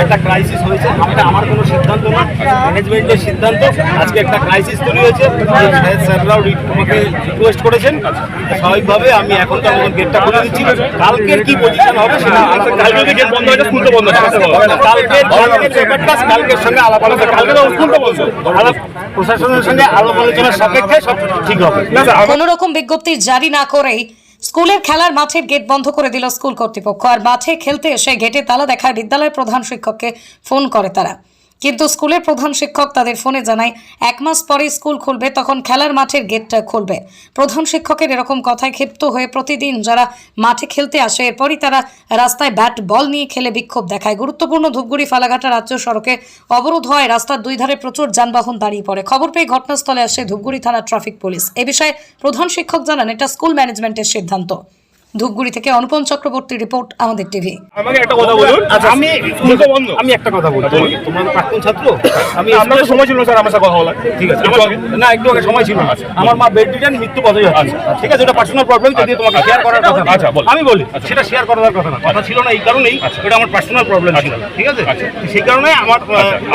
একটা ক্রাইসিস হয়েছে। এটা আমার কোনো সিদ্ধান্ত না, ম্যানেজমেন্টের সিদ্ধান্ত। আজকে একটা ক্রাইসিস তৈরি হয়েছে, স্যাররাও আমাকে রিকোয়েস্ট করেছেন। স্বাভাবিকভাবে আমি এখন তো আমাদের গেটটা খুলে দিচ্ছি। কালকের কি পজিশন হবে সেটা কালকে গেট বন্ধ হয়েছে, স্কুল তো বন্ধ আছে। কালকের সঙ্গে আলাপ আলোচনা, কালকে তো স্কুল তো বন্ধ, আলাপ প্রশাসনের সঙ্গে আলাপ আলোচনার সাপেক্ষে সব ঠিক হবে। কোনো রকম বিজ্ঞপ্তি জারি না করেই স্কুলের খেলার মাঠের গেট বন্ধ করে দিল স্কুল কর্তৃপক্ষ। আর মাঠে খেলতে এসে গেটে তালা দেখায় বিদ্যালয়ের প্রধান শিক্ষককে ফোন করে তারা, কিন্তু স্কুলের প্রধান শিক্ষক তাদের ফোনে জানায় 1 মাস পরে স্কুল খুলবে, তখন খেলার মাঠের গেটটা খুলবে। প্রধান শিক্ষকের এরকম কথায় ক্ষিপ্ত হয়ে প্রতিদিন যারা মাঠে খেলতে আসে এরপরই তারা রাস্তায় ব্যাট বল নিয়ে খেলে বিক্ষোভ দেখায়। গুরুত্বপূর্ণ ধূপগুড়ি ফালাঘাটা রাজ্য সড়কে অবরোধ হয়, রাস্তার দুই ধারে প্রচুর যানবাহন দাঁড়িয়ে পড়ে। খবর পেয়ে ঘটনাস্থলে আসে ধূপগুড়ি থানার ট্রাফিক পুলিশ। এ বিষয়ে প্রধান শিক্ষক জানান এটা স্কুল ম্যানেজমেন্টের সিদ্ধান্ত। ধূপগুড়ি থেকে অনুপম চক্রবর্তী রিপোর্ট, আমাদের টিভি। আমাকে একটা কথা বলুন। আচ্ছা, আমি একটা কথা বলবো, তোমার প্রাক্তন ছাত্র, আমি আপনার সময় ছিল স্যার আমার সাথে কথা বলার। ঠিক আছে, না একটু আগে সময় ছিল। আমার মা বেড রিটার্ন মৃত্যু পথে যাচ্ছে। ঠিক আছে, এটা পার্সোনাল প্রবলেম, যদি তোমাকে শেয়ার করার কথা। আচ্ছা, আমি বলি সেটা শেয়ার করার কথা না, কথা ছিল না এই কারণেই, এটা আমার পার্সোনাল প্রবলেম ছিল। ঠিক আছে, সেই কারণে আমার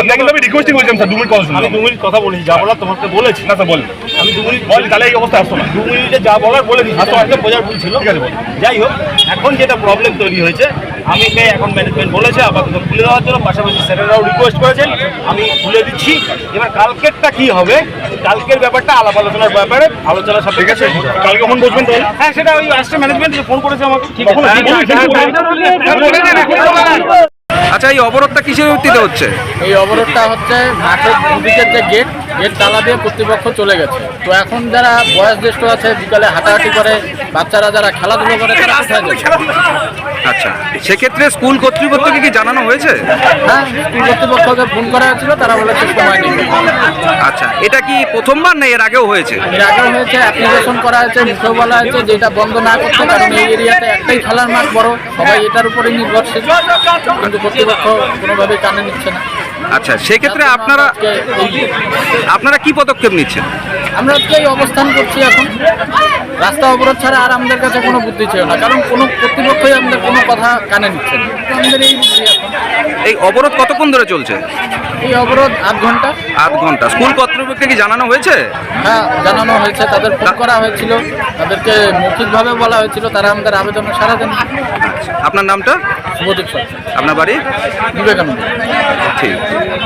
আপনাকে আমি রিকোয়েস্টই করেছিলাম স্যার 2 মিনিট কথা শুনুন। আমি 2 মিনিট কথা বলি, যা বলার তোমাকে বলেছি। না স্যার বলেন, আমি 2 মিনিট বলি, তাহলে এই অবস্থা আসতো না। 2 মিনিটে যা বলার বলে দিচ্ছি, তো একটা বোঝার ভুল ছিল। ঠিক আছে, যাই হোক, এখন যেটা প্রবলেম তৈরি হয়েছে, আমি এখন ম্যানেজমেন্ট বলেছে আপাতত খুলে দেওয়ার জন্য, পাশাপাশি স্যারেরাও রিকোয়েস্ট করেছেন, আমি খুলে দিচ্ছি। এবার কালকেরটা কি হবে, কালকের ব্যাপারটা আলাপ আলোচনার ব্যাপারে আলোচনা সব ঠিক আছে। কালকে কখন বসবেন তাহলে? হ্যাঁ, সেটা ওই আসছে ম্যানেজমেন্ট ফোন করেছে আমাকে। ঠিক আছে। আচ্ছা, এই অবরোধটা কিসের ভিত্তিতে হচ্ছে? এই অবরোধটা হচ্ছে মাঠের দুদিকের যে গেট তালা দিয়ে কর্তৃপক্ষ চলে গেছে। তো এখন যারা বয়োজ্যেষ্ঠ আছে, বিকালে হাঁটাহাঁটি করে, বাচ্চারা যারা খেলাধুলো করে, তারা কোথায় যাবে? আচ্ছা, সেক্ষেত্রে স্কুল কর্তৃপক্ষকে কি জানানো হয়েছে? হ্যাঁ, স্কুল কর্তৃপক্ষকে ফোন করা হয়েছিল, তারা বলেছে সময় নেই। আচ্ছা, এটা কি প্রথমবার না এর আগেও হয়েছে? এর আগেও হয়েছে, অ্যাপ্লিকেশন করা হয়েছে, মুখেও বলা হয়েছে যে এটা বন্ধ না করতে, কারণ এই এরিয়াতে একটাই খেলার মাঠ বড়, সবাই এটার উপরেই নির্ভরশীল, কিন্তু কর্তৃপক্ষ কোনোভাবেই কানে নিচ্ছে না। আচ্ছা, সেক্ষেত্রে আপনারা কি পদক্ষেপ নিচ্ছেন? আমরা আজকে এই অবস্থান করছি। এখন রাস্তা অবরোধ ছাড়া আর আমাদের কাছে কোনো বুদ্ধি ছিল না, কারণ কোনো কর্তৃপক্ষই আমাদের কোনো কথা কানে নিচ্ছে না। আমাদের এই বুদ্ধি এখন। এই অবরোধ কতক্ষণ ধরে চলছে? এই অবরোধ 8 ঘন্টা। 8 ঘন্টা। স্কুল কর্তৃপক্ষকে কি জানানো হয়েছে? হ্যাঁ, জানানো হয়েছে, তাদের ফোন করা হয়েছিল, তাদেরকে মৌখিকভাবে বলা হয়েছিল, তারা আমাদের আবেদনে সাড়া দেন। আপনার নামটা? শুভদীপ সরকার। আপনার বাড়ি? বিবেকানন্দ। ঠিক।